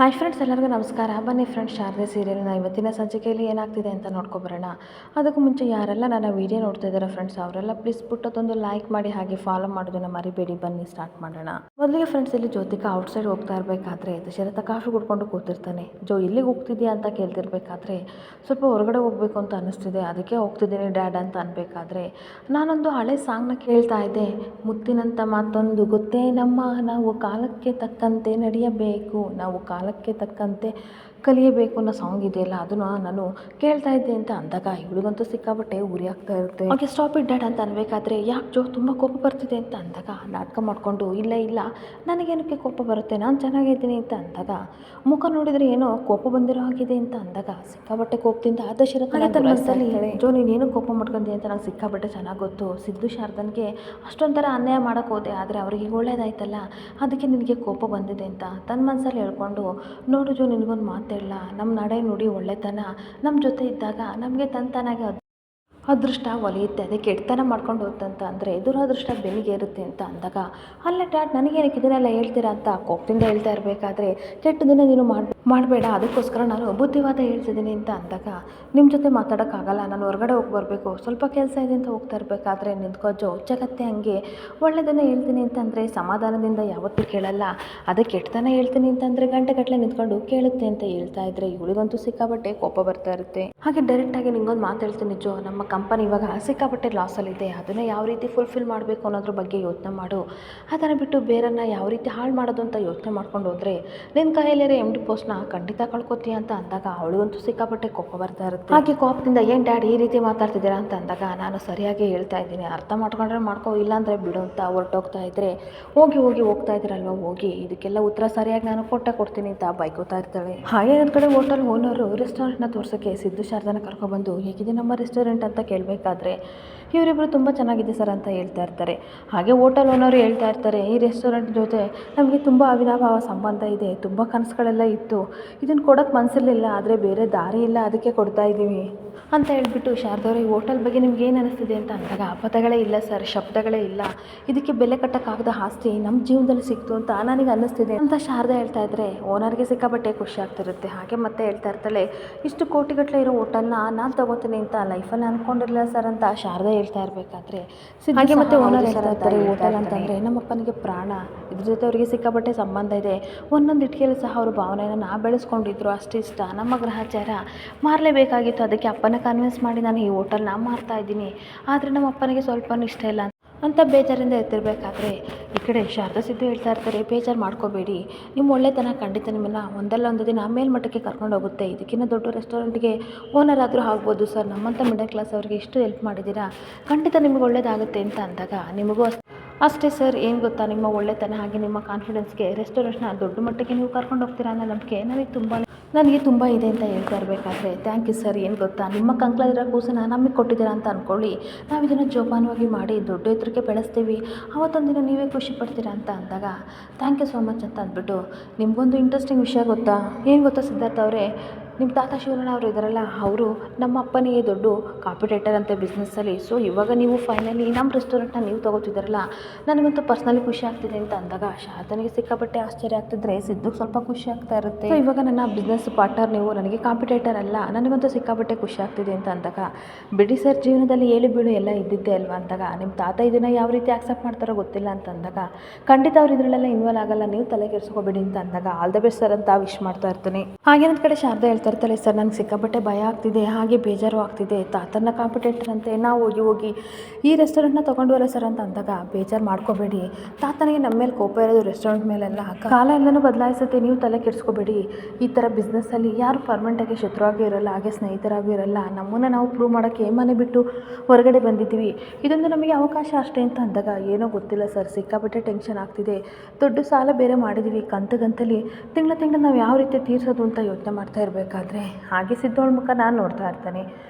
Hi friends, ಎಲ್ಲರಿಗೂ ನಮಸ್ಕಾರ. ಬನ್ನಿ ಫ್ರೆಂಡ್ಸ್, ಶಾರದೆ ಸೀರಿಯಲ್ನ ಇವತ್ತಿನ ಸಂಚಿಕೆಯಲ್ಲಿ ಏನಾಗ್ತಿದೆ ಅಂತ ನೋಡ್ಕೊಬರೋಣ. ಅದಕ್ಕೂ ಮುಂಚೆ ಯಾರೆಲ್ಲ ನನ್ನ ವೀಡಿಯೋ ನೋಡ್ತಾ ಇದ್ದಾರೆ ಫ್ರೆಂಡ್ಸ್, ಅವರೆಲ್ಲ ಪ್ಲೀಸ್ ಪುಟ್ಟದೊಂದು ಲೈಕ್ ಮಾಡಿ, ಹಾಗೆ ಫಾಲೋ ಮಾಡೋದನ್ನು ಮರಿಬೇಡಿ. ಬನ್ನಿ ಸ್ಟಾರ್ಟ್ ಮಾಡೋಣ. ಮೊದಲಿಗೆ ಫ್ರೆಂಡ್ಸ್, ಇಲ್ಲಿ ಜ್ಯೋತಿಕಾ ಔಟ್ಸೈಡ್ ಹೋಗ್ತಾ ಇರಬೇಕಾದ್ರೆ ದಶರಥ ಕಾಫಿ ಕುಡ್ಕೊಂಡು ಕೂತಿರ್ತಾನೆ. ಇಲ್ಲಿಗೆ ಹೋಗ್ತಿದ್ಯಾ ಅಂತ ಕೇಳ್ತಿರ್ಬೇಕಾದ್ರೆ ಸ್ವಲ್ಪ ಹೊರಗಡೆ ಹೋಗ್ಬೇಕು ಅಂತ ಅನ್ನಿಸ್ತಿದೆ, ಅದಕ್ಕೆ ಹೋಗ್ತಿದ್ದೀನಿ ಡ್ಯಾಡ್ ಅಂತ ಅನ್ಬೇಕಾದ್ರೆ ನಾನೊಂದು ಹಳೆ ಸಾಂಗ್ನ ಕೇಳ್ತಾ ಇದ್ದೆ. ಮುತ್ತಿನಂಥ ಮಾತೊಂದು ಗೊತ್ತೇ ನಮ್ಮ, ನಾವು ಕಾಲಕ್ಕೆ ತಕ್ಕಂತೆ ನಡೆಯಬೇಕು, ನಾವು ಕಾಲಕ್ಕೆ ತಕ್ಕಂತೆ ಕಲಿಯಬೇಕು ಅನ್ನೋ ಸಾಂಗ್ ಇದೆಯಲ್ಲ, ಅದನ್ನು ನಾನು ಕೇಳ್ತಾ ಇದ್ದೆ ಅಂತ ಅಂದಾಗ ಇವಳಿಗಂತೂ ಸಿಕ್ಕಾಬಟ್ಟೆ ಉರಿ ಆಗ್ತಾ ಇರುತ್ತೆ. ಹಾಗೆ ಸ್ಟಾಪ್ ಇಟ್ ಡ್ಯಾಡ್ ಅಂತ ಅನ್ಬೇಕಾದ್ರೆ ಯಾಕೆ ಜೋ ತುಂಬ ಕೋಪ ಬರ್ತಿದೆ ಅಂತ ಅಂದಾಗ ನಾಟಕ ಮಾಡಿಕೊಂಡು ಇಲ್ಲ ನನಗೇನಕ್ಕೆ ಕೋಪ ಬರುತ್ತೆ, ನಾನು ಚೆನ್ನಾಗಿದ್ದೀನಿ ಅಂತ ಅಂದಾಗ ಮುಖ ನೋಡಿದರೆ ಏನೋ ಕೋಪ ಬಂದಿರೋ ಆಗಿದೆ ಅಂತ ಅಂದಾಗ ಸಿಕ್ಕಾಬಟ್ಟೆ ಕೋಪದಿಂದ ದಶರಥ ಜೋ ನೀನೇನು ಕೋಪ ಮಾಡ್ಕೊಂಡಿ ಅಂತ ನಂಗೆ ಸಿಕ್ಕಾಬಟ್ಟೆ ಚೆನ್ನಾಗಿ ಗೊತ್ತು. ಸಿದ್ದು ಶಾರದನ್ಗೆ ಅಷ್ಟೊಂಥರ ಅನ್ಯಾಯ ಮಾಡೋಕ್ಕೆ ಹೋದೆ, ಆದರೆ ಅವ್ರಿಗೆ ಒಳ್ಳೇದಾಯ್ತಲ್ಲ, ಅದಕ್ಕೆ ನಿನಗೆ ಕೋಪ ಬಂದಿದೆ ಅಂತ ತನ್ನ ಮನಸ್ಸಲ್ಲಿ ಹೇಳ್ಕೊಂಡು, ನೋಡು ಜೋ ನಿನಗೊಂದು ಮಾತು ಹೇಳ, ನಮ್ಮ ನಡೆ ನುಡಿ ಒಳ್ಳೆತನ ನಮ್ಮ ಜೊತೆ ಇದ್ದಾಗ ನಮಗೆ ತಂತಾನಾಗೆ ಅದೃಷ್ಟ ಒಲಿಯುತ್ತೆ, ಅದೇ ಕೆಟ್ಟತನ ಮಾಡ್ಕೊಂಡು ಹೋದಂತ ಅಂದರೆ ದುರದೃಷ್ಟ ಬೆನ್ನಿಗೆ ಇರುತ್ತೆ ಅಂತ ಅಂದಾಗ, ಅಲ್ಲ ಡ್ಯಾಡ್ ನನಗೇನಕ್ಕೆ ಇದನ್ನೆಲ್ಲ ಹೇಳ್ತೀರಾ ಅಂತ ಕೋಪದಿಂದ ಹೇಳ್ತಾ ಇರಬೇಕಾದ್ರೆ ಕೆಟ್ಟದನ್ನು ನೀನು ಮಾಡಬೇಡ, ಅದಕ್ಕೋಸ್ಕರ ನಾನು ಬುದ್ಧಿವಾದ ಹೇಳ್ತಿದ್ದೀನಿ ಅಂತ ಅಂದಾಗ ನಿಮ್ಮ ಜೊತೆ ಮಾತಾಡೋಕ್ಕಾಗಲ್ಲ, ನಾನು ಹೊರಗಡೆ ಹೋಗಿ ಬರಬೇಕು, ಸ್ವಲ್ಪ ಕೆಲಸ ಇದೆ ಅಂತ ಹೋಗ್ತಾ ಇರಬೇಕಾದ್ರೆ ನಿಂತ್ಕೋ ಜೋ, ಜಗತ್ತೇ ಹಂಗೆ, ಒಳ್ಳೆಯದನ್ನು ಹೇಳ್ತೀನಿ ಅಂತಂದರೆ ಸಮಾಧಾನದಿಂದ ಯಾವತ್ತೂ ಕೇಳಲ್ಲ, ಅದೇ ಕೆಟ್ಟತನ ಹೇಳ್ತೀನಿ ಅಂತಂದರೆ ಗಂಟೆಗಟ್ಟಲೆ ನಿಂತ್ಕೊಂಡು ಕೇಳುತ್ತೆ ಅಂತ ಹೇಳ್ತಾ ಇದ್ರೆ ಇವಳಿಗಂತೂ ಸಿಕ್ಕಾಬಟ್ಟೆ ಕೋಪ ಬರ್ತಾ ಇರುತ್ತೆ. ಹಾಗೆ ಡೈರೆಕ್ಟಾಗಿ ನಿಂಗೊಂದು ಮಾತು ಹೇಳ್ತೀನಿ ಜೋ, ನಮ್ಮ ಕಂಪನಿ ಇವಾಗ ಸಿಕ್ಕಾಪಟ್ಟೆ ಲಾಸಲ್ಲಿದೆ, ಅದನ್ನು ಯಾವ ರೀತಿ ಫುಲ್ಫಿಲ್ ಮಾಡಬೇಕು ಅನ್ನೋದ್ರ ಬಗ್ಗೆ ಯೋಚನೆ ಮಾಡು, ಅದನ್ನು ಬಿಟ್ಟು ಬೇರನ್ನು ಯಾವ ರೀತಿ ಹಾಳು ಮಾಡೋದು ಅಂತ ಯೋಚನೆ ಮಾಡ್ಕೊಂಡು ಹೋದರೆ ನಿನ್ನ ಕೈಯಲ್ಲಿರೋ MD ಪೋಸ್ಟ್ನ ಖಂಡಿತ ಕಳ್ಕೊತೀಯ ಅಂತ ಅಂದಾಗ ಅವಳಿಗಂತೂ ಸಿಕ್ಕಾಪಟ್ಟೆ ಕೋಪ ಬರ್ತಾ ಇರುತ್ತೆ. ಹಾಗೆ ಕೋಪದಿಂದ ಏನು ಡ್ಯಾಡ್ ಈ ರೀತಿ ಮಾತಾಡ್ತಿದ್ದೀರಾ ಅಂತ ಅಂದಾಗ ನಾನು ಸರಿಯಾಗಿ ಹೇಳ್ತಾ ಇದ್ದೀನಿ, ಅರ್ಥ ಮಾಡ್ಕೊಂಡ್ರೆ ಮಾಡ್ಕೋ, ಇಲ್ಲಾಂದರೆ ಬಿಡು ಅಂತ ಹೊರಟೋಗ್ತಾ ಇದ್ರೆ ಹೋಗ್ತಾ ಇದ್ದೀರಲ್ವ, ಹೋಗಿ ಇದಕ್ಕೆಲ್ಲ ಉತ್ತರ ಸರಿಯಾಗಿ ನಾನು ಕೊಡ್ತೀನಿ ಅಂತ ಬೈಕೋತಾ ಇರ್ತಾಳೆ. ಹಾಗೆ ಒಂದು ಕಡೆ ಹೋಟೆಲ್ ಓನರು ರೆಸ್ಟೋರೆಂಟ್ನ ತೋರ್ಸೋಕ್ಕೆ ಸಿದ್ದು ಶಾರದನ ಕರ್ಕೊಬಂದು ಹೇಗಿದೆ ನಮ್ಮ ರೆಸ್ಟೋರೆಂಟ್ ಅಂತ ಕೇಳಬೇಕಾದ್ರೆ ಇವರಿಬ್ಬರು ತುಂಬ ಚೆನ್ನಾಗಿದೆ ಸರ್ ಅಂತ ಹೇಳ್ತಾ ಇರ್ತಾರೆ. ಹಾಗೆ ಹೋಟೆಲ್ ಓನರು ಹೇಳ್ತಾ ಇರ್ತಾರೆ, ಈ ರೆಸ್ಟೋರೆಂಟ್ ಜೊತೆ ನಮಗೆ ತುಂಬ ಅವಿನಾಭಾವ ಸಂಬಂಧ ಇದೆ, ತುಂಬ ಕನಸುಗಳೆಲ್ಲ ಇತ್ತು, ಇದನ್ನು ಕೊಡೋಕ್ಕೆ ಮನಸ್ಸಿರಲಿಲ್ಲ, ಆದರೆ ಬೇರೆ ದಾರಿ ಇಲ್ಲ, ಅದಕ್ಕೆ ಕೊಡ್ತಾ ಇದ್ದೀವಿ ಅಂತ ಹೇಳ್ಬಿಟ್ಟು ಶಾರದವ್ರೆ ಈ ಹೋಟೆಲ್ ಬಗ್ಗೆ ನಿಮ್ಗೆ ಏನು ಅನಿಸ್ತಿದೆ ಅಂತ ಅಂದಾಗ ಪದಗಳೇ ಇಲ್ಲ ಸರ್, ಶಬ್ದಗಳೇ ಇಲ್ಲ, ಇದಕ್ಕೆ ಬೆಲೆ ಕಟ್ಟೋಕ್ಕಾಗದ ಆಸ್ತಿ ನಮ್ಮ ಜೀವನದಲ್ಲಿ ಸಿಕ್ತು ಅಂತ ನನಗೆ ಅನ್ನಿಸ್ತಿದೆ ಅಂತ ಶಾರದಾ ಹೇಳ್ತಾ ಇದ್ರೆ ಓನರ್ಗೆ ಸಿಕ್ಕಾಬಟ್ಟೆ ಖುಷಿ ಆಗ್ತಿರುತ್ತೆ. ಹಾಗೆ ಮತ್ತೆ ಹೇಳ್ತಾ ಇರ್ತಾಳೆ, ಇಷ್ಟು ಕೋಟಿಗಟ್ಟಲೆ ಇರೋ ಹೋಟೆಲ್ನ ನಾನು ತಗೋತೀನಿ ಅಂತ ಲೈಫಲ್ಲಿ ಅಂದ್ಕೊಂಡಿರಲಿಲ್ಲ ಸರ್ ಅಂತ ಶಾರದಾ ಹೇಳ್ತಾ ಇರಬೇಕಾದ್ರೆ ಹಾಗೆ ಮತ್ತೆ ಓನರ್ ಹೇಳ್ತಾ ಇರ್ತಾರೆ, ಹೋಟೆಲ್ ಅಂತಂದರೆ ನಮ್ಮಪ್ಪನಿಗೆ ಪ್ರಾಣ, ಇದ್ರ ಜೊತೆ ಅವರಿಗೆ ಸಿಕ್ಕಾಬಟ್ಟೆ ಸಂಬಂಧ ಇದೆ, ಒಂದೊಂದು ಇಟ್ಕೆಯಲ್ಲಿ ಸಹ ಅವ್ರ ಭಾವನೆಯನ್ನು ಬೆಳೆಸ್ಕೊಂಡಿದ್ರು, ಅಷ್ಟಿಷ್ಟ, ನಮ್ಮ ಗ್ರಹಚಾರ ಮಾರಲೇಬೇಕಾಗಿತ್ತು, ಅದಕ್ಕೆ ಅಪ್ಪನ ಕನ್ವಿನ್ಸ್ ಮಾಡಿ ನಾನು ಈ ಹೋಟೆಲ್ನ ಮಾರ್ತಾ ಇದ್ದೀನಿ, ಆದರೆ ನಮ್ಮ ಅಪ್ಪನಿಗೆ ಸ್ವಲ್ಪನೂ ಇಷ್ಟ ಇಲ್ಲ ಅಂತ ಬೇಜಾರಿಂದ ಎತ್ತಿರಬೇಕಾದ್ರೆ ಈ ಕಡೆ ಶಾರದಾ ಸಿದ್ದು ಹೇಳ್ತಾ ಇರ್ತಾರೆ, ಬೇಜಾರು ಮಾಡ್ಕೋಬೇಡಿ, ನಿಮ್ಮ ಒಳ್ಳೆತನ ಖಂಡಿತ ನಿಮ್ಮನ್ನು ಒಂದಲ್ಲ ಒಂದು ದಿನ ಮೇಲ್ಮಟ್ಟಕ್ಕೆ ಕರ್ಕೊಂಡು ಹೋಗುತ್ತೆ, ಇದಕ್ಕಿಂತ ದೊಡ್ಡ ರೆಸ್ಟೋರೆಂಟ್ಗೆ ಓನರ್ ಆದರೂ ಆಗ್ಬೋದು ಸರ್, ನಮ್ಮಂಥ ಮಿಡಲ್ ಕ್ಲಾಸ್ ಅವರಿಗೆ ಇಷ್ಟು ಹೆಲ್ಪ್ ಮಾಡಿದ್ದೀರಾ, ಖಂಡಿತ ನಿಮಗೆ ಒಳ್ಳೇದಾಗುತ್ತೆ ಅಂತ ಅಂದಾಗ ನಿಮಗೂ ಅಷ್ಟೇ ಸರ್, ಏನು ಗೊತ್ತಾ, ನಿಮ್ಮ ಒಳ್ಳೆತನ ಹಾಗೆ ನಿಮ್ಮ ಕಾನ್ಫಿಡೆನ್ಸ್ಗೆ ರೆಸ್ಟೋರೆಂಟ್ನ ದೊಡ್ಡ ಮಟ್ಟಕ್ಕೆ ನೀವು ಕರ್ಕೊಂಡು ಹೋಗ್ತೀರಾ ಅನ್ನೋ ನಂಬಿಕೆ ನನಗೆ ತುಂಬ ಇದೆ ಅಂತ ಹೇಳ್ತಾ ಇರಬೇಕಾದ್ರೆ ಥ್ಯಾಂಕ್ ಯು ಸರ್, ಏನು ಗೊತ್ತಾ, ನಿಮ್ಮ ಕಂಕ್ಳಲ್ಲಿರೋ ಕೂಸನ್ನ ನಮಗೆ ಕೊಟ್ಟಿದ್ದೀರಾ ಅಂತ ಅಂದ್ಕೊಳ್ಳಿ, ನಾವು ಇದನ್ನು ಜೋಪಾನವಾಗಿ ಮಾಡಿ ದೊಡ್ಡ ಎತ್ತರಕ್ಕೆ ಬೆಳೆಸ್ತೀವಿ, ಅವತ್ತೊಂದು ದಿನ ನೀವೇ ಖುಷಿ ಪಡ್ತೀರಾ ಅಂತ ಅಂದಾಗ ಥ್ಯಾಂಕ್ ಯು ಸೋ ಮಚ್ ಅಂತ ಅಂದ್ಬಿಟ್ಟು, ನಿಮಗೊಂದು ಇಂಟ್ರೆಸ್ಟಿಂಗ್ ವಿಷಯ ಗೊತ್ತಾ, ಏನು ಗೊತ್ತಾ ಸಿದ್ಧಾರ್ಥ ಅವರೇ, ನಿಮ್ಮ ತಾತ ಶಿವಣ್ಣ ಅವರು ಇದ್ದಾರಲ್ಲ, ಅವರು ನಮ್ಮ ಅಪ್ಪನಿಗೆ ದೊಡ್ಡ ಕಾಂಪಿಟೇಟರ್ ಅಂತೆ ಬಿಸ್ನೆಸ್ಸಲ್ಲಿ, ಸೊ ಇವಾಗ ನೀವು ಫೈನಲಿ ನಮ್ಮ ರೆಸ್ಟೋರೆಂಟ್ನ ನೀವು ತೊಗೋತಿದ್ದಾರಲ್ಲ, ನನಗಂತೂ ಪರ್ಸ್ನಲಿ ಖುಷಿ ಆಗ್ತಿದೆ ಅಂತ ಅಂದಾಗ ಶಾರದನಿಗೆ ಸಿಕ್ಕಾಪಟ್ಟೆ ಆಶ್ಚರ್ಯ ಆಗ್ತಿದ್ರೆ ಸಿದ್ದುಗೆ ಸ್ವಲ್ಪ ಖುಷಿ ಆಗ್ತಾ ಇರುತ್ತೆ. ಸೊ ಇವಾಗ ನನ್ನ ಬಿಸ್ನೆಸ್ ಪಾರ್ಟ್ನರ್ ನೀವು, ನನಗೆ ಕಾಂಪಿಟೇಟರ್ ಅಲ್ಲ, ನನಗಂತೂ ಸಿಕ್ಕಾಪಟ್ಟೆ ಖುಷಿ ಆಗ್ತಿದೆ ಅಂತ ಅಂದಾಗ ಬಿಡಿ ಸರ್, ಜೀವನದಲ್ಲಿ ಏಳು ಬೀಳು ಎಲ್ಲ ಇದ್ದಿದ್ದೆ ಅಲ್ವಾ ಅಂದಾಗ ನಿಮ್ಮ ತಾತ ಇದನ್ನು ಯಾವ ರೀತಿ ಆಕ್ಸೆಪ್ಟ್ ಮಾಡ್ತಾರೋ ಗೊತ್ತಿಲ್ಲ ಅಂತ ಅಂದಾಗ ಖಂಡಿತ ಅವ್ರು ಇದರಲ್ಲೆಲ್ಲ ಇನ್ವಾಲ್ವ್ ಆಗಲ್ಲ, ನೀವು ತಲೆ ಕೆಡಿಸ್ಕೋಬೇಡಿ ಅಂತ ಅಂದಾಗ ಆಲ್ ದ ಬೆಸ್ಟ್ ಸರ್ ಅಂತ ವಿಶ್ ಮಾಡ್ತಾ ಇರ್ತೀನಿ. ಹಾಗೆ ಒಂದು ಕಡೆ ಶಾರದಾ ಹೇಳ್ತಾ ಇರ್ತಾರೆ, ಸರ್ ನನಗೆ ಸಿಕ್ಕಾಪಟ್ಟೆ ಭಯ ಆಗ್ತಿದೆ, ಹಾಗೆ ಬೇಜಾರು ಆಗ್ತಿದೆ, ತಾತನ ಕಾಂಪಿಟೇಟರ್ ಅಂತೆ ನಾವು ಹೋಗಿ ಈ ರೆಸ್ಟೋರೆಂಟ್ನ ತೊಗೊಂಡ್ವಲ್ಲ ಸರ್ ಅಂತ ಅಂದಾಗ ಬೇಜಾರು ಮಾಡ್ಕೋಬೇಡಿ, ತಾತನಿಗೆ ನಮ್ಮ ಮೇಲೆ ಕೋಪ ಇರೋದು ರೆಸ್ಟೋರೆಂಟ್ ಮೇಲೆಲ್ಲ, ಕಾಲ ಎಲ್ಲನೂ ಬದಲಾಯಿಸುತ್ತೆ, ನೀವು ತಲೆ ಕೆಡಿಸ್ಕೋಬೇಡಿ, ಈ ಥರ ಬಿಸ್ನೆಸ್ಸಲ್ಲಿ ಯಾರು ಪರ್ಮನೆಂಟಾಗಿ ಶತ್ರುವಾಗೂ ಇರಲ್ಲ, ಹಾಗೆ ಸ್ನೇಹಿತರಾಗೂ ಇರಲ್ಲ, ನಮ್ಮನ್ನು ನಾವು ಪ್ರೂವ್ ಮಾಡೋಕ್ಕೆ ಮನೆ ಬಿಟ್ಟು ಹೊರಗಡೆ ಬಂದಿದ್ದೀವಿ, ಇದೊಂದು ನಮಗೆ ಅವಕಾಶ ಅಷ್ಟೇ ಅಂತ ಅಂದಾಗ ಏನೋ ಗೊತ್ತಿಲ್ಲ ಸರ್, ಸಿಕ್ಕಾಪಟ್ಟೆ ಟೆನ್ಷನ್ ಆಗ್ತಿದೆ, ದೊಡ್ಡ ಸಾಲ ಬೇರೆ ಮಾಡಿದ್ದೀವಿ, ಕಂತಲ್ಲಿ ತಿಂಗಳ ನಾವು ಯಾವ ರೀತಿ ತೀರಿಸೋದು ಅಂತ ಯೋಚನೆ ಮಾಡ್ತಾ ಇರಬೇಕಾದ್ರೆ ಹಾಗೆ ಸಿದ್ದೋಳ ಮುಖ ನಾನು ನೋಡ್ತಾ ಇರ್ತಾನೆ.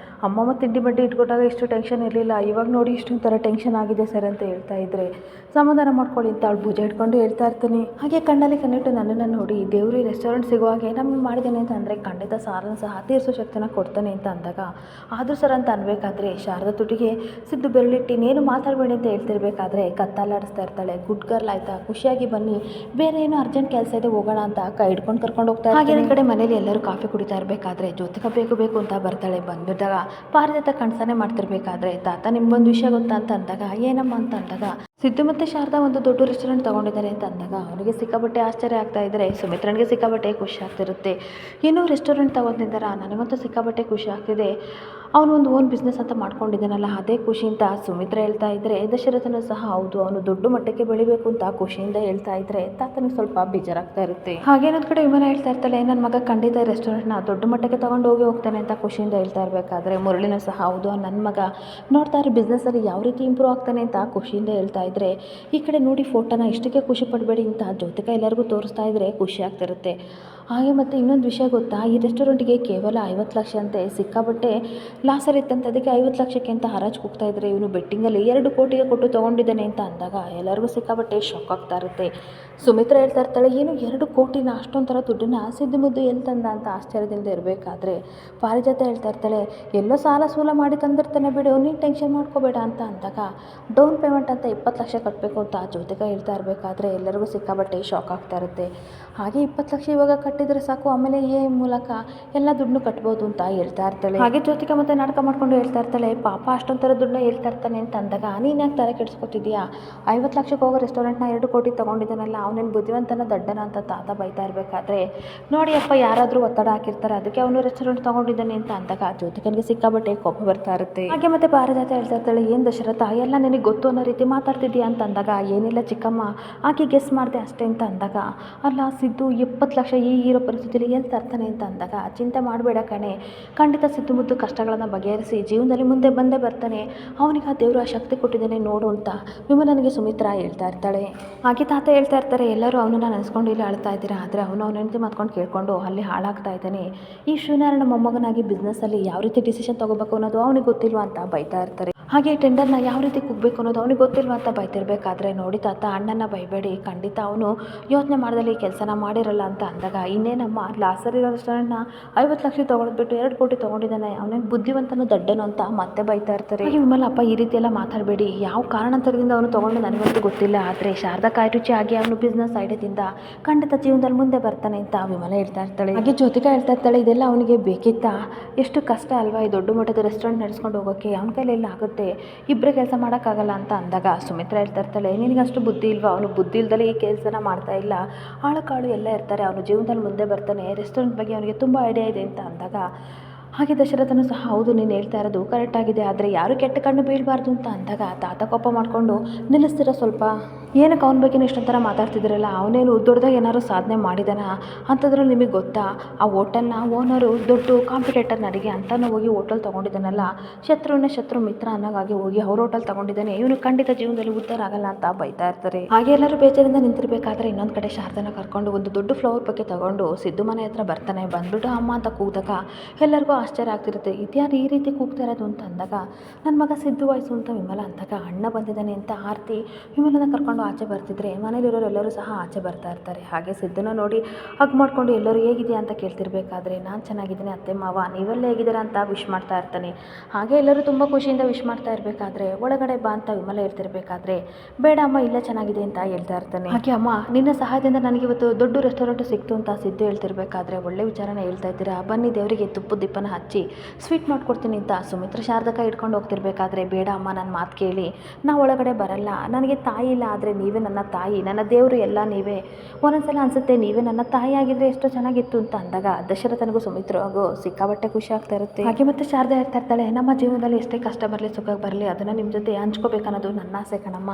ಅಮ್ಮಮ್ಮ ತಿಂಡಿ ಬಡ್ಡಿ ಇಟ್ಕೊಟ್ಟಾಗ ಇಷ್ಟು ಟೆನ್ಷನ್ ಇರಲಿಲ್ಲ, ಇವಾಗ ನೋಡಿ ಇಷ್ಟೊಂಥರ ಟೆನ್ಷನ್ ಆಗಿದೆ ಸರ್ ಅಂತ ಹೇಳ್ತಾ ಇದ್ದರೆ, ಸಮಾಧಾನ ಮಾಡ್ಕೊಳ್ಳಿ ಅಂತ ಅವಳು ಭುಜ ಇಟ್ಕೊಂಡು ಹೇಳ್ತಾ ಇರ್ತೀನಿ. ಹಾಗೆ ಕಣ್ಣಲ್ಲಿ ಕಣ್ಣಿಟ್ಟು ನನ್ನನ್ನು ನೋಡಿ ದೇವರು ಈ ರೆಸ್ಟೋರೆಂಟ್ ಸಿಗುವಾಗೆ ನಮ್ಗೆ ಮಾಡಿದ್ದೇನೆ ಅಂತ ಅಂದರೆ ಖಂಡಿತ ಸಾರನ್ನು ಸಹ ತೀರಿಸೋ ಶಕ್ತಿನ ಕೊಡ್ತಾನೆ ಅಂತ ಅಂದಾಗ, ಆದರೂ ಸರ್ ಅಂತ ಅನ್ಬೇಕಾದ್ರೆ ಶಾರದಾ ತುಟಿಗೆ ಸಿದ್ದು ಬೆರಳಿಟ್ಟು ನೀನು ಮಾತಾಡಬೇಡಿ ಅಂತ ಹೇಳ್ತಿರ್ಬೇಕಾದ್ರೆ ಕತ್ತಲಾಡಿಸ್ತಾ ಇರ್ತಾಳೆ. ಗುಡ್ ಗರ್ಲ್ ಆಯಿತಾ, ಖುಷಿಯಾಗಿ ಬನ್ನಿ, ಬೇರೆ ಏನೋ ಅರ್ಜೆಂಟ್ ಕೆಲಸ ಇದೆ ಹೋಗೋಣ ಅಂತ ಕೈ ಹಿಡ್ಕೊಂಡು ಕರ್ಕೊಂಡು ಹೋಗ್ತಾರೆ. ಹಾಗೆ ಈ ಕಡೆ ಮನೇಲಿ ಎಲ್ಲರೂ ಕಾಫಿ ಕುಡಿತಾ ಇರಬೇಕಾದ್ರೆ ಜ್ಯೋತಿಕಾ ಬೇಕು ಬೇಕು ಅಂತ ಬರ್ತಾಳೆ. ಬಂದ್ಬಿಟ್ಟಾಗ ಪಾರಿಜಾತ ಕಣ್ಸನೆ ಮಾಡ್ತಿರ್ಬೇಕಾದ್ರೆ ತಾತ ನಿಮ್ಗೊಂದು ವಿಷಯ ಗೊತ್ತಾ ಅಂತ ಅಂದಾಗ ಏನಮ್ಮ ಅಂತ ಅಂದಾಗ ಸಿದ್ದು ಮತ್ತು ಶಾರದಾ ಒಂದು ದೊಡ್ಡ ರೆಸ್ಟೋರೆಂಟ್ ತೊಗೊಂಡಿದ್ದಾರೆ ಅಂತ ಅಂದಾಗ ಅವನಿಗೆ ಸಿಕ್ಕಾಪಟ್ಟೆ ಆಶ್ಚರ್ಯ ಆಗ್ತಾ ಇದ್ದರೆ ಸುಮಿತ್ರನಿಗೆ ಸಿಕ್ಕಾಪಟ್ಟೆ ಖುಷಿ ಆಗ್ತಿರುತ್ತೆ. ಏನೋ ರೆಸ್ಟೋರೆಂಟ್ ತೊಗೊಂಡಿದ್ದಾರ, ನನಗಂತೂ ಸಿಕ್ಕಾಪಟ್ಟೆ ಖುಷಿ ಆಗ್ತಿದೆ, ಅವನು ಒಂದು ಓನ್ ಬಿಸ್ನೆಸ್ ಅಂತ ಮಾಡ್ಕೊಂಡಿದ್ದಾನಲ್ಲ ಅದೇ ಖುಷಿ ಅಂತ ಸುಮಿತ್ರ ಹೇಳ್ತಾ ಇದ್ದರೆ ದಶರಥನು ಸಹ ಹೌದು ಅವನು ದೊಡ್ಡ ಮಟ್ಟಕ್ಕೆ ಬೆಳಿಬೇಕು ಅಂತ ಖುಷಿಯಿಂದ ಹೇಳ್ತಾ ಇದ್ದರೆ ತಾತನಿಗೆ ಸ್ವಲ್ಪ ಬೇಜಾರಾಗ್ತಾ ಇರುತ್ತೆ. ಹಾಗೇನೊಂದು ಕಡೆ ವಿಮಾನ ಹೇಳ್ತಾ ಇರ್ತಾಳೆ ನನ್ನ ಮಗ ಖಂಡಿತ ರೆಸ್ಟೋರೆಂಟ್ನ ದೊಡ್ಡ ಮಟ್ಟಕ್ಕೆ ತೊಗೊಂಡು ಹೋಗ್ತಾನೆ ಅಂತ ಖುಷಿಯಿಂದ ಹೇಳ್ತಾ ಇರಬೇಕಾದ್ರೆ ಮುರಳಿನೂ ಸಹ ಹೌದು ನನ್ನ ಮಗ ನೋಡ್ತಾ ಇರೋ ಬಿಸ್ನೆಸ್ಸಲ್ಲಿ ಯಾವ ರೀತಿ ಇಂಪ್ರೂವ್ ಆಗ್ತಾನೆ ಅಂತ ಖುಷಿಯಿಂದ ಹೇಳ್ತಾ ಇದ್ದರೆ, ಈ ಕಡೆ ನೋಡಿ ಫೋಟೋನ ಇಷ್ಟಕ್ಕೆ ಖುಷಿ ಪಡಬೇಡಿ ಅಂತ ಜ್ಯೋತಿಕಾ ಎಲ್ಲರಿಗೂ ತೋರಿಸ್ತಾ ಇದ್ದರೆ ಖುಷಿ ಆಗ್ತಿರುತ್ತೆ. ಹಾಗೆ ಮತ್ತು ಇನ್ನೊಂದು ವಿಷಯ ಗೊತ್ತಾ, ಈ ರೆಸ್ಟೋರೆಂಟಿಗೆ ಕೇವಲ 50 ಲಕ್ಷ ಅಂತೆ, ಸಿಕ್ಕಾಬಟ್ಟೆ ಲಾಸಲ್ಲಿ ಇತ್ತಂತೆ, ಅದಕ್ಕೆ 50 ಲಕ್ಷಕ್ಕೆ ಅಂತ ಹರಾಜು ಕೂಗ್ತಾ ಇದ್ದರೆ ಇವನು ಬೆಟ್ಟಿಂಗಲ್ಲಿ 2 ಕೋಟಿಗೆ ಕೊಟ್ಟು ತೊಗೊಂಡಿದ್ದಾನೆ ಅಂತ ಅಂದಾಗ ಎಲ್ಲರಿಗೂ ಸಿಕ್ಕಾಬಟ್ಟೆ ಶಾಕ್ ಆಗ್ತಾ ಇರುತ್ತೆ. ಸುಮಿತ್ರ ಹೇಳ್ತಾ ಇರ್ತಾಳೆ ಏನು 2 ಕೋಟಿನ, ಅಷ್ಟೊಂಥರ ದುಡ್ಡನ್ನ ಸಿದ್ದು ಮುದ್ದು ಎಲ್ಲಿ ತಂದ ಅಂತ ಆಶ್ಚರ್ಯದಿಂದ ಇರಬೇಕಾದ್ರೆ ಪಾರಿಜಾತ ಹೇಳ್ತಾ ಇರ್ತಾಳೆ ಎಲ್ಲೋ ಸಾಲ ಸೂಲ ಮಾಡಿ ತಂದಿರ್ತಾನೆ ಬಿಡು, ನೀನು ಟೆನ್ಷನ್ ಮಾಡ್ಕೋಬೇಡ ಅಂತ ಅಂದಾಗ ಡೌನ್ ಪೇಮೆಂಟ್ ಅಂತ 20 ಲಕ್ಷ ಕಟ್ಟಬೇಕು ಅಂತ ಜ್ಯೋತಿಕಾ ಹೇಳ್ತಾ ಇರಬೇಕಾದ್ರೆ ಎಲ್ಲರಿಗೂ ಸಿಕ್ಕಾಬಟ್ಟೆ ಶಾಕ್ ಆಗ್ತಾ ಇರುತ್ತೆ. ಹಾಗೆ 20 ಲಕ್ಷ ಇವಾಗ ಕಟ್ಟಿದರೆ ಸಾಕು, ಆಮೇಲೆ ಮೂಲಕ ಎಲ್ಲ ದುಡ್ಡು ಕಟ್ಬೋದು ಅಂತ ಹೇಳ್ತಾ ಇರ್ತಾಳೆ. ಹಾಗೆ ಜ್ಯೋತಿಕಾ ಮತ್ತೆ ನಾಟಕ ಮಾಡ್ಕೊಂಡು ಹೇಳ್ತಾ ಇರ್ತಾಳೆ ಪಾಪ ಅಷ್ಟೊಂಥರ ದುಡ್ಡನ್ನ ಹೇಳ್ತಾ ಇರ್ತಾನೆ ಅಂತ ಅಂದಾಗ ನೀನು ಯಾಕೆ ತಲೆ ಕೆಡಿಸ್ಕೊತಿದ್ಯಾ, 50 ಲಕ್ಷಕ್ಕೆ ಹೋಗೋ ರೆಸ್ಟೋರೆಂಟ್ನ 2 ಕೋಟಿ ತೊಗೊಂಡಿದ್ದಾನಲ್ಲ ಅವನೇನು ಬುದ್ಧಿವಂತನ ದಡ್ಡನ ಅಂತ ತಾತ ಬೈತಾ ಇರಬೇಕಾದ್ರೆ ನೋಡಿ ಅಪ್ಪ ಯಾರಾದರೂ ಒತ್ತಡ ಹಾಕಿರ್ತಾರೆ ಅದಕ್ಕೆ ಅವನು ರೆಸ್ಟೋರೆಂಟ್ ತೊಗೊಂಡಿದ್ದಾನೆ ಅಂತ ಅಂದಾಗ ಜ್ಯೋತಿಕನಿಗೆ ಸಿಕ್ಕಾಬಟ್ಟೆ ಕೋಪ ಬರ್ತಾ ಇರುತ್ತೆ. ಹಾಗೆ ಮತ್ತೆ ಪಾರಿಜಾತ ಹೇಳ್ತಾ ಇರ್ತಾಳೆ ಏನು ದಶರಥ ಎಲ್ಲ ನನಗೆ ಗೊತ್ತು ಅನ್ನೋ ರೀತಿ ಮಾತಾಡ್ತಿದ್ಯಾ ಅಂತ ಅಂದಾಗ ಏನಿಲ್ಲ ಚಿಕ್ಕಮ್ಮ ಆಕೆ ಗೆಸ್ ಮಾಡಿದೆ ಅಷ್ಟೇ ಅಂತ ಅಂದಾಗ ಅಲ್ಲ ಸಿದ್ದು 70 ಲಕ್ಷ ಈ ಇರೋ ಪರಿಸ್ಥಿತಿಯಲ್ಲಿ ಎಲ್ಲಿ ತರ್ತಾನೆ ಅಂತ ಅಂದಾಗ ಚಿಂತೆ ಮಾಡಬೇಡ ಕಣೆ, ಖಂಡಿತ ಸಿದ್ದು ಮುದ್ದು ಕಷ್ಟಗಳನ್ನು ಬಗೆಹರಿಸಿ ಜೀವನದಲ್ಲಿ ಮುಂದೆ ಬಂದೇ ಬರ್ತಾನೆ, ಅವನಿಗೆ ಆ ದೇವರು ಆ ಶಕ್ತಿ ಕೊಟ್ಟಿದ್ದಾನೆ ನೋಡು ಅಂತ ವಿಮಲನಿಗೆ ಸುಮಿತ್ರ ಹೇಳ್ತಾ ಇರ್ತಾಳೆ. ಹಾಗೆ ತಾತ ಹೇಳ್ತಾ ಇರ್ತಾರೆ ಎಲ್ಲರೂ ಅವನನ್ನು ನೆನೆಸ್ಕೊಂಡು ಇಲ್ಲಿ ಆಳ್ತಾ ಇದ್ದೀರಾ, ಆದರೆ ಅವನು ಅವನ ಹೆಂಡತಿ ಮಾತ್ಕೊಂಡು ಕೇಳ್ಕೊಂಡು ಅಲ್ಲಿ ಹಾಳಾಗ್ತಾ ಇದ್ದಾನೆ, ಈ ಶಿವನಾರಾಯಣ ಮೊಮ್ಮಗನಾಗಿ ಬಿಸ್ನೆಸ್ಸಲ್ಲಿ ಯಾವ ರೀತಿ ಡಿಸಿಷನ್ ತೊಗೋಬೇಕು ಅನ್ನೋದು ಅವನಿಗೆ ಗೊತ್ತಿಲ್ವಾ ಅಂತ ಬೈತಾ ಇರ್ತಾರೆ. ಹಾಗೆ ಟೆಂಡರ್ನ ಯಾವ ರೀತಿ ಕುಗ್ಬೇಕು ಅನ್ನೋದು ಅವನಿಗೆ ಗೊತ್ತಿಲ್ವ ಅಂತ ಬೈತಿರ್ಬೇಕಾದ್ರೆ ನೋಡಿ ತಾತ ಅಣ್ಣನ ಬೈಬೇಡಿ, ಖಂಡಿತ ಅವನು ಯೋಚನೆ ಮಾಡ್ದಲ್ಲಿ ಈ ಕೆಲಸನ ಮಾಡಿರಲ್ಲ ಅಂತ ಅಂದಾಗ ಇನ್ನೇನಮ್ಮ ಲಾಸರಿ ರೆಸ್ಟೋರೆಂಟ್ನ 50 ಲಕ್ಷ ತೊಗೊಂಡ್ಬಿಟ್ಟು 2 ಕೋಟಿ ತೊಗೊಂಡಿದ್ದಾನೆ, ಅವನೇನು ಬುದ್ಧಿವಂತನೂ ದಡ್ಡನು ಅಂತ ಮತ್ತೆ ಬೈತಾ ಇರ್ತಾರೆ. ಹಾಗೆ ವಿಮಲ ಅಪ್ಪ ಈ ರೀತಿ ಎಲ್ಲ ಮಾತಾಡಬೇಡಿ, ಯಾವ ಕಾರಣಾಂತರದಿಂದ ಅವನು ತೊಗೊಂಡು ನನಗಂತೂ ಗೊತ್ತಿಲ್ಲ, ಆದರೆ ಶಾರದಾ ಕಾಯಿ ರುಚಿ ಆಗಿ ಅವನು ಬಿಸ್ನೆಸ್ ಐಡಿಯಾದಿಂದ ಖಂಡಿತ ಜೀವನದಲ್ಲಿ ಮುಂದೆ ಬರ್ತಾನೆ ಅಂತ ವಿಮಲ ಹೇಳ್ತಾ ಇರ್ತಾಳೆ. ಹಾಗೆ ಜ್ಯೋತಿಕಾ ಹೇಳ್ತಾ ಇರ್ತಾಳೆ ಇದೆಲ್ಲ ಅವನಿಗೆ ಬೇಕಿತ್ತಾ, ಎಷ್ಟು ಕಷ್ಟ ಅಲ್ವಾ ಈ ದೊಡ್ಡ ಮಟ್ಟದ ರೆಸ್ಟೋರೆಂಟ್ ನಡೆಸ್ಕೊಂಡು ಹೋಗೋಕ್ಕೆ, ಅವನ ಕೈಲೆಲ್ಲ ಆಗುತ್ತೆ, ಇಬ್ಬರೇ ಕೆಲಸ ಮಾಡೋಕ್ಕಾಗಲ್ಲ ಅಂತ ಅಂದಾಗ ಸುಮಿತ್ರ ಹೇಳ್ತಾ ಇರ್ತಾಳೆ ನಿನಗೆ ಅಷ್ಟು ಬುದ್ಧಿ ಇಲ್ವಾ, ಅವನು ಬುದ್ಧಿ ಇಲ್ದಲೇ ಈ ಕೆಲಸನ ಮಾಡ್ತಾ ಇಲ್ಲ, ಆಳು ಕಾಳು ಎಲ್ಲ ಇರ್ತಾರೆ, ಅವನು ಜೀವನದಲ್ಲಿ ಮುಂದೆ ಬರ್ತಾನೆ, ರೆಸ್ಟೋರೆಂಟ್ ಬಗ್ಗೆ ಅವನಿಗೆ ತುಂಬ ಐಡಿಯಾ ಇದೆ ಅಂತ ಅಂದಾಗ ಹಾಗೆ ದಶರಥನು ಸಹ ಹೌದು ನೀನು ಹೇಳ್ತಾ ಇರೋದು ಕರೆಕ್ಟಾಗಿದೆ, ಆದರೆ ಯಾರು ಕೆಟ್ಟ ಕಣ್ಣು ಬೀಳಬಾರ್ದು ಅಂತ ಅಂದಾಗ ತಾತ ಕೋಪ ಮಾಡಿಕೊಂಡು ನಿಲ್ಲಿಸ್ತೀರ ಸ್ವಲ್ಪ, ಏನಕ್ಕೆ ಅವನ ಬಗ್ಗೆ ಇಷ್ಟೊಂಥರ ಮಾತಾಡ್ತಿದ್ದೀರಲ್ಲ, ಅವನೇನು ದೊಡ್ಡದಾಗಿ ಏನಾದ್ರು ಸಾಧನೆ ಮಾಡಿದಾನ ಅಂಥದ್ರಲ್ಲಿ ನಿಮಗೆ ಗೊತ್ತಾ, ಆ ಹೋಟೆಲ್ನ ಓನರು ದೊಡ್ಡ ಕಾಂಪಿಟೇಟರ್ ನಡಿಗೆ ಅಂತಲೂ ಹೋಗಿ ಹೋಟೆಲ್ ತೊಗೊಂಡಿದ್ದಾನಲ್ಲ, ಶತ್ರುವಿನ ಶತ್ರು ಮಿತ್ರ ಅನ್ನೋಗಾಗಿ ಹೋಗಿ ಅವ್ರ ಹೋಟೆಲ್ ತೊಗೊಂಡಿದ್ದಾನೆ, ಇವನು ಖಂಡಿತ ಜೀವನದಲ್ಲಿ ಉದ್ಧಾರ ಆಗಲ್ಲ ಅಂತ ಬೈತಾ ಇರ್ತಾರೆ. ಹಾಗೆ ಎಲ್ಲರೂ ಬೇಜಾರಿಂದ ನಿಂತಿರ್ಬೇಕಾದ್ರೆ ಇನ್ನೊಂದು ಕಡೆ ಶಾರದನ ಕರ್ಕೊಂಡು ಒಂದು ದೊಡ್ಡ ಫ್ಲವರ್ ಬಗ್ಗೆ ತಗೊಂಡು ಸಿದ್ದು ಮನೆ ಹತ್ರ ಬರ್ತಾನೆ. ಬಂದ್ಬಿಟ್ಟು ಅಮ್ಮ ಅಂತ ಕೂದಾಗ ಎಲ್ಲರಿಗೂ ಆಶ್ಚರ್ಯ ಆಗ್ತಿರುತ್ತೆ, ಇದ್ಯಾರು ಈ ರೀತಿ ಕೂಗ್ತಾ ಇರೋದು ಅಂತ ಅಂದಾಗ ನನ್ನ ಮಗ ಸಿದ್ದು ವಯಸ್ಸು ಅಂತ ವಿಮಲ ಅಂದಾಗ ಅಣ್ಣ ಬಂದಿದ್ದಾನೆ ಅಂತ ಆರ್ತಿ ವಿಮಲನ ಕರ್ಕೊಂಡು ಆಚೆ ಬರ್ತಿದ್ರೆ ಮನೇಲಿರೋರು ಎಲ್ಲರೂ ಸಹ ಆಚೆ ಬರ್ತಾ ಇರ್ತಾರೆ. ಹಾಗೆ ಸಿದ್ದನ ನೋಡಿ ಹಗ್ ಮಾಡ್ಕೊಂಡು ಎಲ್ಲರೂ ಹೇಗಿದೆಯಾ ಅಂತ ಕೇಳ್ತಿರ್ಬೇಕಾದ್ರೆ ನಾನು ಚೆನ್ನಾಗಿದ್ದೀನಿ ಅತ್ತೆ ಮಾವ ನೀವೆಲ್ಲ ಹೇಗಿದ್ದೀರಾ ಅಂತ ವಿಶ್ ಮಾಡ್ತಾ ಇರ್ತಾನೆ. ಹಾಗೆ ಎಲ್ಲರೂ ತುಂಬ ಖುಷಿಯಿಂದ ವಿಶ್ ಮಾಡ್ತಾ ಇರಬೇಕಾದ್ರೆ ಒಳಗಡೆ ಬಾ ಅಂತ ವಿಮಲ ಹೇಳ್ತಿರ್ಬೇಕಾದ್ರೆ ಬೇಡ ಅಮ್ಮ ಇಲ್ಲ ಚೆನ್ನಾಗಿದೆ ಅಂತ ಹೇಳ್ತಾ ಇರ್ತಾನೆ. ಹಾಗೆ ಅಮ್ಮ ನಿನ್ನ ಸಹಾಯದಿಂದ ನನಗೆ ಇವತ್ತು ದೊಡ್ಡ ರೆಸ್ಟೋರೆಂಟ್ ಸಿಕ್ತು ಅಂತ ಸಿದ್ದು ಹೇಳ್ತಿರ್ಬೇಕಾದ್ರೆ ಒಳ್ಳೆ ವಿಚಾರನ ಹೇಳ್ತಾ ಇದ್ದೀರಾ, ಬನ್ನಿ ದೇವರಿಗೆ ತುಪ್ಪದ ದೀಪನ ಹಚ್ಚಿ ಸ್ವೀಟ್ ಮಾಡ್ಕೊಡ್ತೀನಿ ಅಂತ ಸುಮಿತ್ರ ಶಾರದಕ ಇಟ್ಕೊಂಡು ಹೋಗ್ತಿರ್ಬೇಕಾದ್ರೆ ಬೇಡ ಅಮ್ಮ ನನ್ನ ಮಾತು ಕೇಳಿ ನಾ ಒಳಗಡೆ ಬರಲ್ಲ, ನನಗೆ ತಾಯಿ ಇಲ್ಲ, ಆದರೆ ನೀವೇ ನನ್ನ ತಾಯಿ, ನನ್ನ ದೇವರು ಎಲ್ಲ ನೀವೇ, ಒಂದೊಂದ್ಸಲ ಅನಿಸುತ್ತೆ ನೀವೇ ನನ್ನ ತಾಯಿ ಆಗಿದ್ರೆ ಎಷ್ಟು ಚೆನ್ನಾಗಿತ್ತು ಅಂತ ಅಂದಾಗ ದಶರಥನಿಗೂ ಸುಮಿತ್ರಗೂ ಸಿಕ್ಕಾಬಟ್ಟೆ ಖುಷಿ ಆಗ್ತಾ ಇರುತ್ತೆ. ಹಾಗೆ ಮತ್ತೆ ಶಾರದಾ ಹೇಳ್ತಾ ಇರ್ತಾಳೆ ನಮ್ಮ ಜೀವನದಲ್ಲಿ ಎಷ್ಟೇ ಕಷ್ಟ ಬರಲಿ ಸುಖ ಬರಲಿ ಅದನ್ನು ನಿಮ್ಮ ಜೊತೆ ಹಂಚ್ಕೋಬೇಕನ್ನೋದು ನನ್ನ ಆಸೆ ಕಣಮ್ಮ,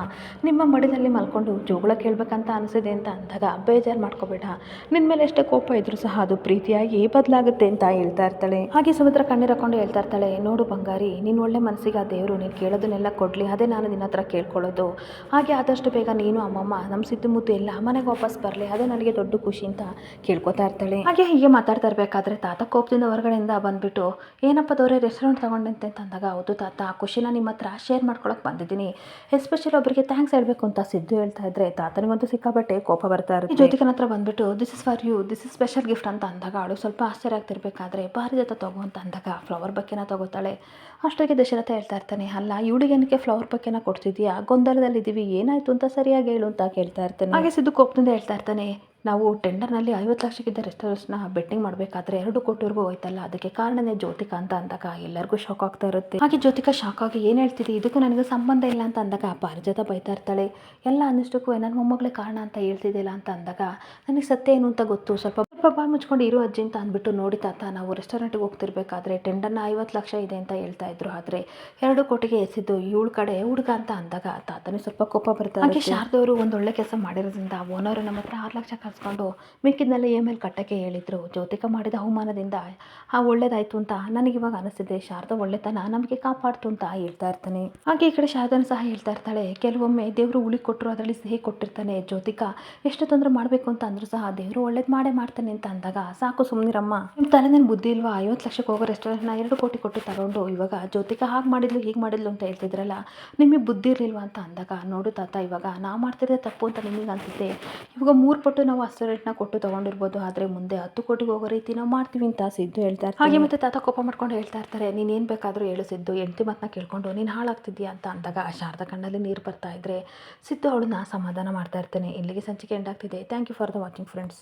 ನಿಮ್ಮ ಮಡಿದಲ್ಲಿ ಮಲ್ಕೊಂಡು ಜೋಗಳ ಕೇಳಬೇಕಂತ ಅನಿಸಿದೆ ಅಂತ ಅಂದಾಗ ಬೇಜಾರು ಮಾಡ್ಕೋಬೇಡ, ನಿನ್ನ ಮೇಲೆ ಎಷ್ಟೇ ಕೋಪ ಇದ್ರೂ ಸಹ ಅದು ಪ್ರೀತಿಯಾಗಿ ಬದಲಾಗುತ್ತೆ ಅಂತ ಹೇಳ್ತಾ ಇರ್ತಾಳೆ. ಹಾಗೆ ಹಾಗೆ ಸುಮಿತ್ರ ಕಣ್ಣೀರು ಹಾಕೊಂಡು ಹೇಳ್ತಾ ಇರ್ತಾಳೆ, ನೋಡು ಬಂಗಾರಿ, ನೀನು ಒಳ್ಳೆ ಮನಸ್ಸಿಗೆ ಆ ದೇವರು ನೀನು ಕೇಳೋದನ್ನೆಲ್ಲ ಕೊಡಲಿ, ಅದೇ ನಾನು ನಿನ್ನ ಹತ್ರ ಕೇಳ್ಕೊಳ್ಳೋದು. ಹಾಗೆ ಆದಷ್ಟು ಬೇಗ ನೀನು ಅಮ್ಮಮ್ಮ ನಮ್ಮ ಸುತ್ತಮುತ್ತ ಎಲ್ಲ ಮನೆಗೆ ವಾಪಸ್ ಬರಲಿ, ಅದೇ ನನಗೆ ದೊಡ್ಡ ಖುಷಿ ಅಂತ ಕೇಳ್ಕೊತಾ ಇರ್ತಾಳೆ. ಹಾಗೆ ಹೀಗೆ ಮಾತಾಡ್ತಾ ಇರಬೇಕಾದ್ರೆ ತಾತ ಕೋಪದಿಂದ ಹೊರಗಡೆಯಿಂದ ಬಂದುಬಿಟ್ಟು, ಏನಪ್ಪ ದೋರೆ ರೆಸ್ಟೋರೆಂಟ್ ತೊಗೊಂಡಂತೆ ಅಂತ ಅಂದಾಗ, ಹೌದು ತಾತ, ಆ ಖುಷಿನ ನಿಮ್ಮ ಹತ್ರ ಶೇರ್ ಮಾಡ್ಕೊಳಕ್ಕೆ ಬಂದಿದ್ದೀನಿ, ಎಸ್ಪೆಷಲಿ ಒಬ್ಬರಿಗೆ ಥ್ಯಾಂಕ್ಸ್ ಹೇಳಬೇಕು ಅಂತ ಸಿದ್ದು ಹೇಳ್ತಾ ಇದ್ರೆ ತಾತನಿಗಂತೂ ಸಿಕ್ಕಾಬಟ್ಟೆ ಕೋಪ ಬರ್ತಾ ಇರುತ್ತೆ. ಜ್ಯೋತಿಕನ ಹತ್ರ ಬಂದುಬಿಟ್ಟು, this is for you, this is special gift ಅಂತ ಅಂದಾಗ ಅವಳು ಸ್ವಲ್ಪ ಆಶ್ಚರ್ಯ ಆಗ್ತಿರ್ಬೇಕಾದ್ರೆ, ಪಾರಿಜಾತ ತಗೋ ಅಂತ ಅಂದಾಗ ಫ್ಲವರ್ ಬಕ್ಕೆನ ತಗೋತಾಳೆ. ಅಷ್ಟೊತ್ತಿಗೆ ದಶರಥ ಹೇಳ್ತಾ ಇರ್ತಾನೆ, ಅಲ್ಲ ಇವಳಿಗೆ ಏನಕ್ಕೆ ಫ್ಲವರ್ ಬಕ್ಕೆನ ಕೊಡ್ತಿದ್ಯಾ, ಗೊಂದಲದಲ್ಲಿದ್ದೀವಿ, ಏನಾಯ್ತು ಅಂತ ಸರಿಯಾಗಿ ಹೇಳು ಅಂತ ಕೇಳ್ತಾ ಇರ್ತಾನೆ. ಹಾಗೆ ಸಿದ್ದು ಕೋಪದಿಂದ ಹೇಳ್ತಾ ಇರ್ತಾನೆ, ನಾವು ಟೆಂಡರ್ನಲ್ಲಿ 50 ಲಕ್ಷಕ್ಕಿದ್ದ ರೆಸ್ಟೋರೆಂಟ್ಸ್ನ ಬೆಟ್ಟಿಂಗ್ ಮಾಡಬೇಕಾದ್ರೆ 2 ಕೋಟಿವರೆಗೂ ಹೋಯ್ತಲ್ಲ, ಅದಕ್ಕೆ ಕಾರಣನೇ ಜ್ಯೋತಿಕಾ ಅಂತ ಅಂದಾಗ ಎಲ್ಲರಿಗೂ ಶಾಕ್ ಆಗ್ತಾ ಇರುತ್ತೆ. ಹಾಗೆ ಜ್ಯೋತಿಕಾ ಶಾಕ್ ಆಗಿ ಏನು ಹೇಳ್ತಿದ್ದೆ, ಇದಕ್ಕೂ ನನಗೆ ಸಂಬಂಧ ಇಲ್ಲ ಅಂತ ಅಂದಾಗ ಪಾರಿಜಾತ ಬೈತಾ ಇರ್ತಾಳೆ, ಎಲ್ಲ ಅನ್ನಿಷ್ಟಕ್ಕೂ ನನ್ನ ಮೊಮ್ಮಗಳೇ ಕಾರಣ ಅಂತ ಹೇಳ್ತಿದ್ದಿಲ್ಲ ಅಂತ ಅಂದಾಗ, ನನಗೆ ಸತ್ಯ ಏನು ಅಂತ ಗೊತ್ತು, ಸ್ವಲ್ಪ ಬಾಯಿ ಮುಚ್ಕೊಂಡು ಇರು ಅಜ್ಜಿ ಅಂತ ಅಂದ್ಬಿಟ್ಟು, ನೋಡಿ ತಾತ, ನಾವು ರೆಸ್ಟೋರೆಂಟ್ಗೆ ಹೋಗ್ತಿರ್ಬೇಕಾದ್ರೆ ಟೆಂಡರ್ನ 50 ಲಕ್ಷ ಇದೆ ಅಂತ ಹೇಳ್ತಾ ಇದ್ರು, ಆದರೆ 2 ಕೋಟಿಗೆ ಎಸಿದ್ದು ಇವಳ ಕಡೆ ಹುಡುಗ ಅಂತ ಅಂದಾಗ ತಾತನೇ ಸ್ವಲ್ಪ ಕೋಪ ಬರ್ತಾರೆ. ಹಾಗೆ ಶಾರದವರು ಒಂದು ಒಳ್ಳೆ ಕೆಲಸ ಮಾಡಿರೋದ್ರಿಂದ ಓನರ್ ನಮ್ಮ ಹತ್ರ 6 ಲಕ್ಷ ಕಳ್ಸ್ಕೊಂಡು ಮಿಕ್ಕಿದ್ನೆಲ್ಲ ಮೇಲೆ ಕಟ್ಟಕ್ಕೆ ಹೇಳಿದ್ರು. ಜ್ಯೋತಿಕಾ ಮಾಡಿದ ಅವಮಾನದಿಂದ ಒಳ್ಳೇದಾಯ್ತು ಅಂತ ನನಗಿವಾಗ ಅನಿಸ್ತಿದೆ, ಶಾರದಾ ಒಳ್ಳೆತನ ನಮಗೆ ಕಾಪಾಡ್ತು ಅಂತ ಹೇಳ್ತಾ ಇರ್ತಾನೆ. ಹಾಗೆ ಈ ಕಡೆ ಶಾರದನ ಸಹ ಹೇಳ್ತಾ ಇರ್ತಾಳೆ, ಕೆಲವೊಮ್ಮೆ ದೇವರು ಉಳಿ ಕೊಟ್ಟರು ಅದರಲ್ಲಿ ಸಿಹಿ ಕೊಟ್ಟಿರ್ತಾನೆ, ಜ್ಯೋತಿಕಾ ಎಷ್ಟು ತೊಂದರೆ ಮಾಡಬೇಕು ಅಂತ ಅಂದರೂ ಸಹ ದೇವರು ಒಳ್ಳೇದು ಮಾಡೇ ಮಾಡ್ತಾನೆ ಅಂತ ಅಂದಾಗ, ಸಾಕು ಸುಮ್ಮನಿರಮ್ಮ, ನಿಮ್ಮ ತಲೆನೇನು ಬುದ್ಧಿ ಇಲ್ವಾ, 50 ಲಕ್ಷಕ್ಕೆ ಹೋಗೋ ರೆಸ್ಟೋರೆಂಟ್ನ 2 ಕೋಟಿ ಕೊಟ್ಟು ತಗೊಂಡು ಇವಾಗ ಜ್ಯೋತಿಕಾ ಹಾಗೆ ಮಾಡಿದ್ಲು ಹೀಗೆ ಮಾಡಿದ್ಲು ಅಂತ ಹೇಳ್ತಿದ್ರಲ್ಲ, ನಿಮಗೆ ಬುದ್ಧಿ ಇರಲಿಲ್ವಾ ಅಂತ ಅಂದಾಗ, ನೋಡು ತಾತ, ಇವಾಗ ನಾವು ಮಾಡ್ತಿರೋದೇ ತಪ್ಪು ಅಂತ ನಿಮಗೆ ಅನ್ಸುತ್ತೆ, ಇವಾಗ 3 ಪಟ್ಟು ನಾವು ರೆಸ್ಟೋರೆಂಟ್ನ ಕೊಟ್ಟು ತೊಗೊಂಡಿರ್ಬೋದು, ಆದರೆ ಮುಂದೆ 10 ಕೋಟಿಗೆ ಹೋಗೋ ರೀತಿ ನಾವು ಮಾಡ್ತೀವಿ ಅಂತ ಸಿದ್ದು ಹೇಳ್ತಾ ಇರ್ತಾರೆ. ಹಾಗೆ ಮತ್ತೆ ತಾತ ಕೋಪ ಮಾಡ್ಕೊಂಡು ಹೇಳ್ತಾ ಇರ್ತಾರೆ, ನೀನು ಏನು ಬೇಕಾದರೂ ಹೇಳು ಸಿದ್ದು, ಹೆಂಡತಿ ಮಾತನ್ನ ಕೇಳ್ಕೊಂಡು ನೀನು ಹಾಳಾಗ್ತಿದ್ಯಾ ಅಂತ ಅಂದಾಗ ಶಾರದಾ ಕಣ್ಣಲ್ಲಿ ನೀರು ಬರ್ತಾ ಇದ್ರೆ ಸಿದ್ದು ಅವಳನ್ನ ಸಮಾಧಾನ ಮಾಡ್ತಾ ಇರ್ತಾನೆ. ಇಲ್ಲಿಗೆ ಸಂಚಿಕೆ ಎಂಡ್ ಆಗ್ತಿದೆ. Thank you for the watching friends.